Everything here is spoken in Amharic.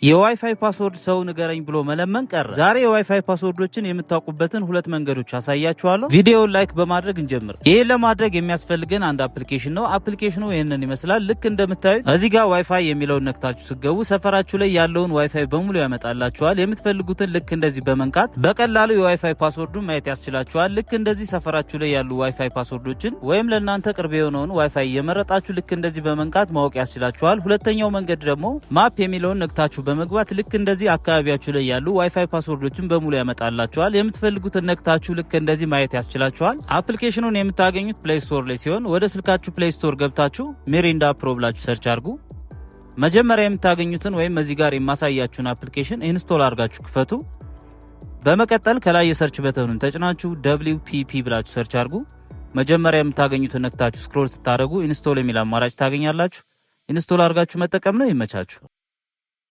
የዋይፋይ ፓስወርድ ሰው ንገረኝ ብሎ መለመን ቀረ። ዛሬ የዋይፋይ ፓስወርዶችን የምታውቁበትን ሁለት መንገዶች አሳያችኋለሁ። ቪዲዮውን ላይክ በማድረግ እንጀምር። ይህን ለማድረግ የሚያስፈልገን አንድ አፕሊኬሽን ነው። አፕሊኬሽኑ ይህንን ይመስላል። ልክ እንደምታዩት እዚህ ጋር ዋይፋይ የሚለውን ነክታችሁ ስገቡ ሰፈራችሁ ላይ ያለውን ዋይፋይ በሙሉ ያመጣላችኋል። የምትፈልጉትን ልክ እንደዚህ በመንካት በቀላሉ የዋይፋይ ፓስወርዱን ማየት ያስችላችኋል። ልክ እንደዚህ ሰፈራችሁ ላይ ያሉ ዋይፋይ ፓስወርዶችን ወይም ለእናንተ ቅርብ የሆነውን ዋይፋይ እየመረጣችሁ ልክ እንደዚህ በመንካት ማወቅ ያስችላችኋል። ሁለተኛው መንገድ ደግሞ ማፕ የሚለውን ነክታችሁ በመግባት ልክ እንደዚህ አካባቢያችሁ ላይ ያሉ ዋይፋይ ፓስወርዶችን በሙሉ ያመጣላችኋል። የምትፈልጉትን ነክታችሁ ልክ እንደዚህ ማየት ያስችላችኋል። አፕሊኬሽኑን የምታገኙት ፕሌይ ስቶር ላይ ሲሆን ወደ ስልካችሁ ፕሌይ ስቶር ገብታችሁ ሚሪንዳ ፕሮ ብላችሁ ሰርች አድርጉ። መጀመሪያ የምታገኙትን ወይም እዚህ ጋር የማሳያችሁን አፕሊኬሽን ኢንስቶል አድርጋችሁ ክፈቱ። በመቀጠል ከላይ የሰርች በተኑን ተጭናችሁ WPP ብላችሁ ሰርች አድርጉ። መጀመሪያ የምታገኙትን ነክታችሁ ስክሮል ስታደርጉ ኢንስቶል የሚል አማራጭ ታገኛላችሁ። ኢንስቶል አድርጋችሁ መጠቀም ነው። ይመቻችሁ።